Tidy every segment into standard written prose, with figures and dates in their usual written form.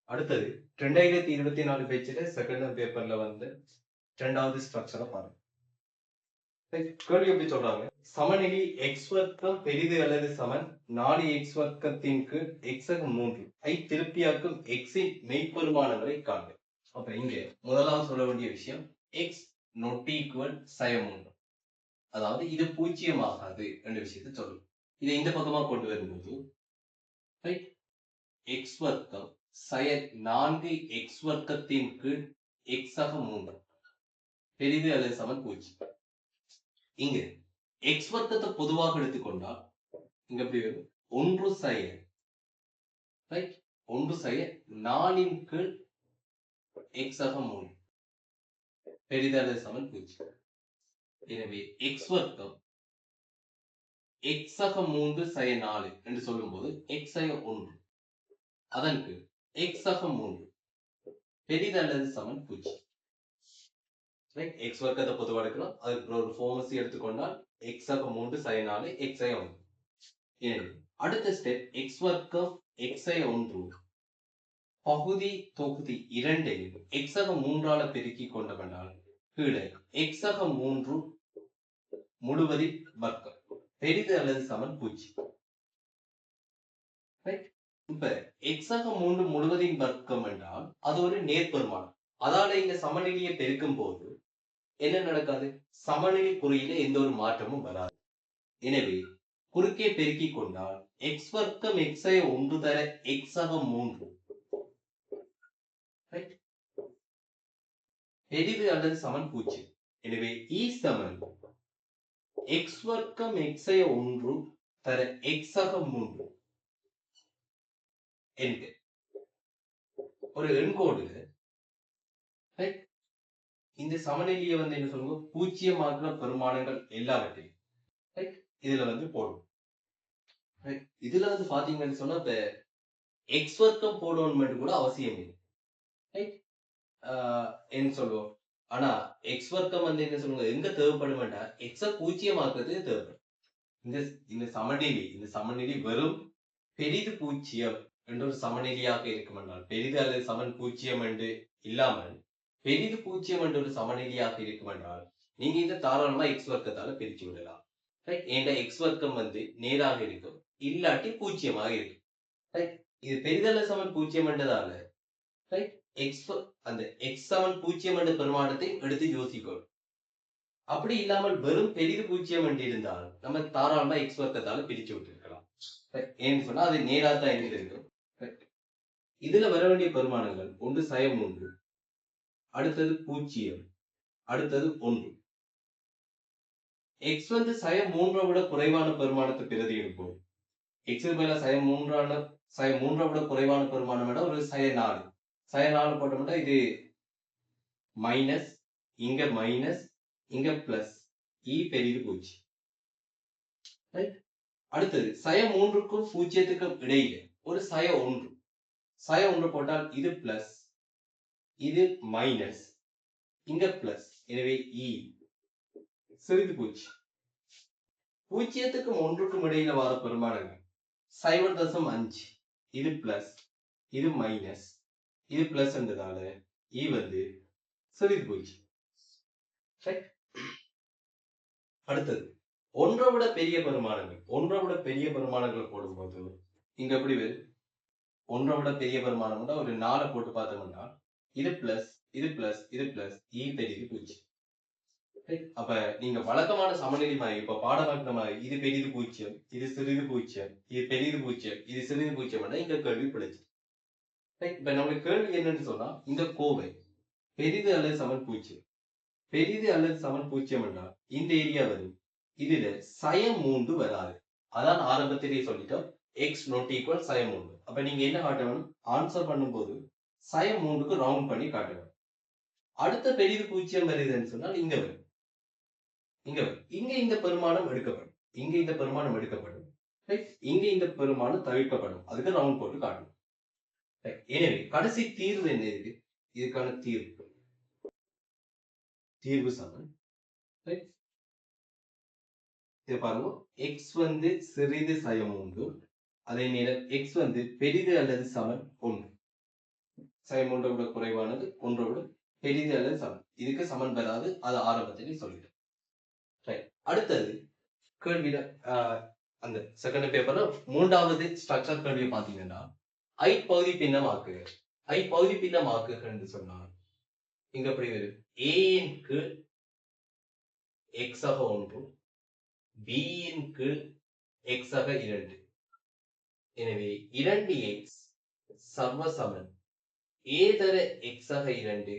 அடுத்தது 2024 பேஜ்ல செகண்ட் பேப்பர்ல வந்து இரண்டாவது ஸ்ட்ரக்சரை பாருங்க. கேள்வி எப்படி சொல்றாங்க? சமநிலை எக்ஸ் வர்க்கம் பெரிது அல்லது சமன் 4x வர்க்கத்தின் கீழ் x3 ஐ திருப்தியாக்கும் எக்ஸின் மெய்ப்பெருமானங்களை காண்க. அப்ப இங்க முதலாவது சொல்ல வேண்டிய விஷயம் எக்ஸ் not equal சயம் 3, அதாவது இது பூஜ்ஜியமாகாது என்ற விஷயத்தை சொல்லும். இதை இந்த பக்கமா கொண்டு வரும்போது எக்ஸ் வர்க்கம் சய 4x வர்க்கத்தின் கீழ் x3 பெரிது அல்லது சமன் 0. இங்க x வர்க்கத்தை பொதுவாக எடுத்துக்கொண்டால் இங்க எப்படி வரும்? 1 சய 4 கீழ் x3 பெரிது அல்லது சமன் 0. எனவே x வர்க்கம் x3 சய 4 என்று சொல்லும்போது x சய 1 அதன் கீழ் x3 பெரிது அல்லது சமன் 0. எக்ஸ் வர்க்கத்தை பொதுவாக எடுக்கலாம். அதுக்கு ஒரு ஃபார்மசி எடுத்துக்கொண்டால் x3 சய 4 x சய 1. அடுத்த ஸ்டெப் x வர்க்கம் x சய 1 பகுதி தொகுதி இரண்டையும் x3 பெருக்கிக் கொண்டவனால் கீழே x3 முழுவதின் வர்க்கம் பெரிது அல்லது சமன் 0. இப்ப x3 முழுவதின் வர்க்கம் என்றால் அது ஒரு நேர்பெருமானம். அதால இங்க சமநிலையை பெருக்கும் போது என்ன நடக்காது? சமநிலை குறியில எந்த ஒரு மாற்றமும் வராது. எனவே குறுக்கே பெருக்கிக் கொண்டால் x வர்க்கம் x ஐ 1 தர x3 பெரிது அல்லது சமன் 0. எனவே E சமன் x வர்க்கம் x ஐ 1 தர x3 என்க ஒரு எண்கோடு இந்த சமநிலையை வந்து என்ன சொல்லுவோம்? பூஜ்ஜியமாக்குற பெருமானங்கள் எல்லாவற்றையும் இதுல வந்து போடும். இதுல வந்து பாத்தீங்கன்னு சொன்னா இப்ப எக்ஸ் வர்க்கம் போடணும் கூட அவசியம் இல்லை. என்ன சொல்லுவோம்? ஆனா எக்ஸ் வர்க்கம் வந்து என்ன சொல்லுவோம்? எங்க தேவைப்படும் வேண்டாம், எக்ஸ பூஜ்ஜியமாக்குறது தேவைப்படும். இந்த சமநிலை வெறும் பெரிது பூஜ்ஜியம் என்ற ஒரு சமநிலையாக இருக்கும் என்றால், பெரிது அல்லது சமன் பூஜ்ஜியம் என்று இல்லாமல் பெரிது பூஜ்ஜியம் என்ற ஒரு சமநிலையாக இருக்கும் என்றால் நீங்க இந்த தாராளமா எக்ஸ் வர்க்கத்தால பிரிச்சு விடலாம். ஏன்னா எக்ஸ் வர்க்கம் வந்து நேராக இருக்கும், இல்லாட்டி பூஜ்ஜியமாக இருக்கும். இது பெரிதல்ல சமன் பூஜ்ஜியம் என்றதால அந்த எக்ஸ் சமன் பூஜ்ஜியம் என்ற பெருமானத்தை எடுத்து யோசிக்கணும். அப்படி இல்லாமல் வெறும் பெரிது பூஜ்ஜியம் என்று இருந்தால் நம்ம தாராளமா எக்ஸ் வர்க்கத்தால பிரிச்சு விட்டுருக்கலாம். ஏன்னு சொன்னா அது நேரா தான் இருக்கும். இதுல வர வேண்டிய பெருமானங்கள் ஒன்று சயம் 3, அடுத்தது 0, அடுத்தது 1. எக்ஸ் வந்து சயம் 3 விட குறைவான பெருமானத்தை பிரதி எடுப்போம். எக்ஸ் மேல சயம் 3 விட குறைவான பெருமானம் விட ஒரு சய 4. சய 4 போட்டோம்னா இது மைனஸ், இங்க மைனஸ், இங்க பிளஸ், இ பெரிது 0. அடுத்தது சய 3க்கும் 0க்கும் இடையில ஒரு சய 1. சய 1 போட்டால் இது பிளஸ், இது மைனஸ், இங்க பிளஸ். எனவே இ சிறிது 0. 0க்கும் 1க்கும் இடையில வர பெருமானங்கள் 0.5. இது பிளஸ், இது மைனஸ், இது பிளஸ் என்றதால இ வந்து சிறிது 0. அடுத்தது ஒன்றை விட பெரிய பெருமானங்கள் போடும்போது இங்க எப்படி வரும்? ஒன்றை விட பெரிய பெருமானம் ஒரு 4 போட்டு பார்த்தோம்னா இது பிளஸ், இது பிளஸ், இது பிளஸ், இ பெரிது 0. அப்ப நீங்க வழக்கமான சமநிலை மாதிரி இப்ப பாடமாக்கிற மாதிரி இது பெரிது 0, இது சிறிது 0, இது பெரிது 0, இது சிறிது 0 இங்க கேள்வி பிடிச்சு. இப்ப நம்மளுக்கு கேள்வி என்னன்னு சொன்னா இந்த கோவை பெரிது அல்லது சமன் 0, பெரிது அல்லது சமன் 0 என்றால் இந்த ஏரியா வரும். இதுல சயம் 3 வராது. அதான் ஆரம்பத்திலேயே சொல்லிட்டோம் எக்ஸ் நாட் ஈக்குவல் சயம் 3. அப்ப நீங்க என்ன காட்டணும்? ஆன்சர் பண்ணும்போது சயம் 3க்கு ரவுண்ட் பண்ணி காட்டணும். அடுத்த பெரிது 0 வருதுன்னு சொன்னால் இங்க வரும், இங்க இந்த பெருமானம் எடுக்கப்படும், இங்க இந்த பெருமானம் எடுக்கப்படும், இங்க இந்த பெருமானம் தவிர்க்கப்படும். அதுக்கு ரவுண்ட் போட்டு காட்டணும். எனவே கடைசி தீர்வு என்ன இருக்கு? இதுக்கான தீர்வு சமன் இதை பாருங்க. எக்ஸ் வந்து சிறிது சயம் 3, அதே நேரம் எக்ஸ் வந்து பெரிது அல்லது சமன் 1. சயம் ஒன்றை விட குறைவானது ஒன்றை விட பெரிது அல்லது சமன். இதுக்கு சமன் பெறாது, அது ஆரம்பத்திலே சொல்லிடும். ரைட். அடுத்தது கேள்வியில அந்த செகண்ட் பேப்பர்ல 3வது ஸ்ட்ரக்சர் கேள்வியை பார்த்தீங்கன்னா ஐ பகுதி பின்னமாக்கு. ஐ பகுதி பின்னமாக்கு என்று சொன்னால் இங்க எப்படி வரும்? ஏன் கீழ் எக்ஸ் ஆக 1, பியின் கீழ் எக்ஸ் ஆக 2. எனவே 2x சர்வ சமன் a தர x ஆக 2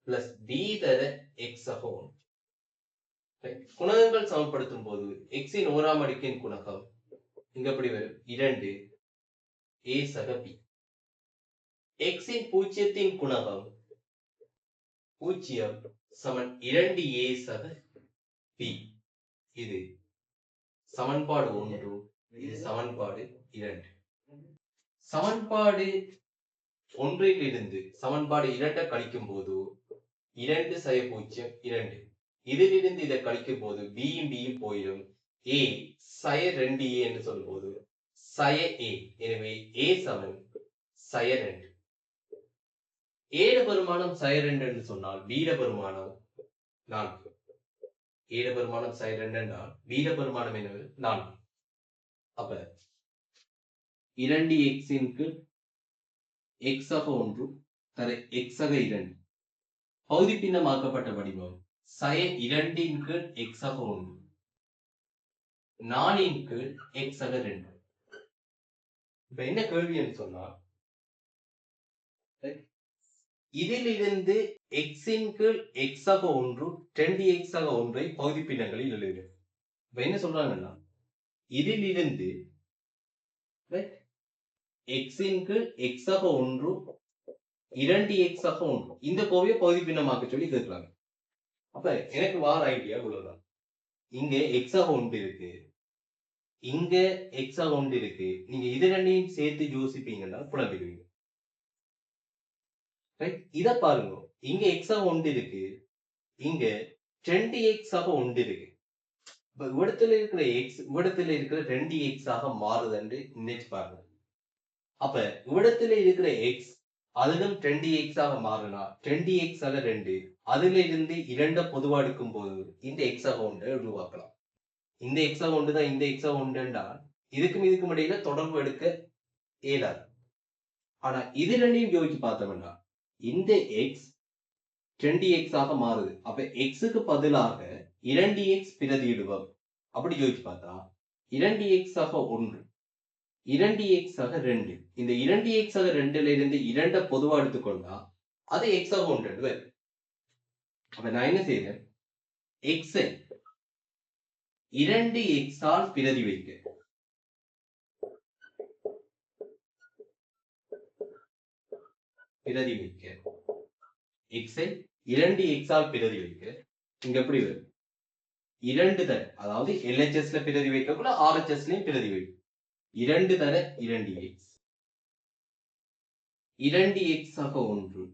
பிளஸ் b தர x ஆக 1. குணகங்கள் சமப்படுத்தும் போது x இன் ஓராம் அடுக்கின் குணகம் இங்க எப்படி வரும்? 2 a சக b. x இன் பூஜ்ஜியத்தின் குணகம் 0 சமன் 2a சக b. இது சமன்பாடு 1, இது சமன்பாடு 2. சமன்பாடு 1 இருந்து சமன்பாடு 2 கழிக்கும் போது 2 சய 0 2. இதிலிருந்து இதை கழிக்கும் போது பியும் பியும் போயிடும். a சய 2a என்று சொல்லும் போது சய a. எனவே a சமன் சய 2. a பெருமானம் சய 2 என்று சொன்னால் b பெருமானம் 4. a பெருமானம் சய 2 என்றால் b பெருமானம் என்னது? 4. அப்ப 2x இன் கீழ் x ஆக 1 தர x ஆக 2 பகுதி பின்னமாக்கப்பட்ட வடிவம் சய 2 இன் கீழ் x ஆக 1 4 இன் கீழ் x ஆக 2. இப்ப என்ன கேள்வின்னு சொன்னா இதிலிருந்து x இன் கீழ் x ஆக 1 2x ஆக 1 பகுதி பின்னங்களில் எழுதுக. இப்ப என்ன சொல்றாங்கன்னா இதிலிருந்து x இன் கீழ் x ஆக 1 2x ஆக 1 இந்த கோவையை பகுதி பின்னமாக்க சொல்லி கேட்கலாங்க. அப்ப எனக்கு வார ஐடியா இவ்வளவுதான். இங்க x ஆக 1 இருக்கு, இங்க x ஆக 1 இருக்கு. நீங்க இது ரெண்டையும் சேர்த்து யோசிப்பீங்கன்னா குழம்பிடுவீங்க. ரைட். இத பாருங்க, இங்க x ஆக 1 இருக்கு, இங்க 2x ஆக 1 இருக்கு. இப்ப இவ்விடத்துல இருக்கிற x இவ்விடத்துல இருக்கிற 2x ஆக மாறுதுன்னு நினைச்சு பாருங்க. அப்ப இவ்விடத்துல இருக்கிற x அதிலும் 2x ஆக மாறினா 2x ஆக 2 அதுல இருந்து 2 பொதுவா எடுக்கும் போது இந்த x ஆக 1 உருவாக்கலாம். இந்த x ஆக 1 தான் இந்த x ஆக 1 என்றால் இதுக்கும் இடையில தொடர்பு எடுக்க இயலாது. ஆனா இது ரெண்டையும் யோசிச்சு பார்த்தோம்னா இந்த x 2x ஆக மாறுது. அப்ப x-க்கு பதிலாக 2x பிரதியிடுவோம். அப்படி யோசிச்சு பார்த்தா 2x ஆக 1 2x ஆக 2. இந்த 2x ஆக 2ல இருந்து 2 பொதுவா எடுத்துக்கொண்டா அது x ஆக 1 வருது. அப்ப நான் என்ன செய்யறேன்? x ஐ 2x ஆல் பிரதி வைக்க. x ஐ 2x ஆல் பிரதி வைக்க. இங்க எப்படி வரும்? 2 தர, அதாவது LHS ல பிரதி வைக்கக்குள்ள RHS லயும் பிரதி வைக்கும். 2 தர 2x 2x ஆக 1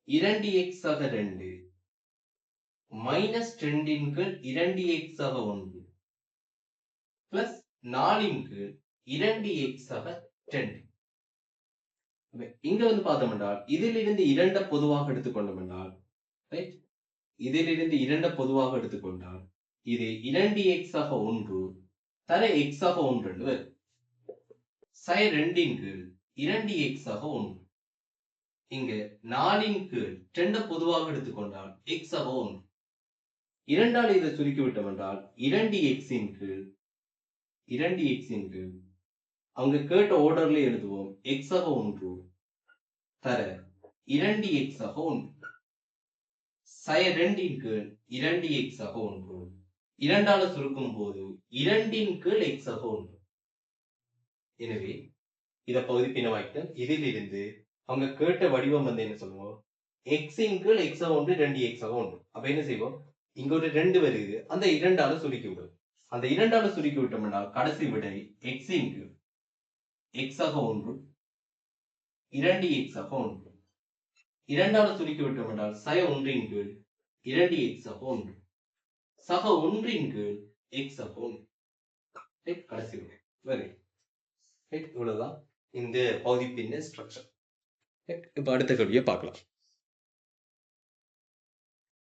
2x ஆக 2 மைனஸ் 2 இன் கீழ் 2x ஆக 1 பிளஸ் 4 இன் கீழ் 2x ஆக 2. இங்க வந்து பார்த்தோம் என்றால் இதிலிருந்து 2 பொதுவாக எடுத்துக்கொண்டோம் என்றால் இதிலிருந்து 2 பொதுவாக எடுத்துக்கொண்டால் இது 2x ஆக 1 தர x ஆக 1 என்று வரும். சய 2 இன் கீழ் 2x ஆக 1. இங்க 4 இன் கீழ் 2 பொதுவாக எடுத்துக்கொண்டால் x ஆக 1. இரண்டால் இதை சுருக்கி விட்டோம் என்றால் 2x இன் கீழ் அவங்க கேட்ட ஆர்டர்ல எழுதுவோம். x ஆக 1 தர 2x ஆக 1. சய 2 இன் கீழ் 2x ஆக 1. இரண்டால சுருக்கும் போது 2 இன் கீழ் x ஆக 1. எனவே இத பகுதி பின்னமாக்கிட்டு இதிலிருந்து அவங்க கேட்ட வடிவம் வந்து என்ன சொல்லுவோம்? x இன் கீழ் x ஆக 1 2x ஆக 1. அப்ப என்ன செய்வோம்? இங்க ஒரு 2 வருது, அந்த 2ஆல சுருக்கி விடும். அந்த 2ஆல சுருக்கி விட்டோம்னா கடைசி விடை x இன் கீழ் x ஆக 1 2x ஆக 1. இரண்டால சுருக்கி விட்டோம் என்றால் சய 1 இன் கீழ் 2x ஆக 1 சக 1 இன் கீழ் x ஆக 1. கடைசி விடை. வெரி இவ்வளவுதான். இந்த பகுதி பின்ன ஸ்ட்ரக்சர். இப்போ அடுத்த கேள்வியை பார்க்கலாம்.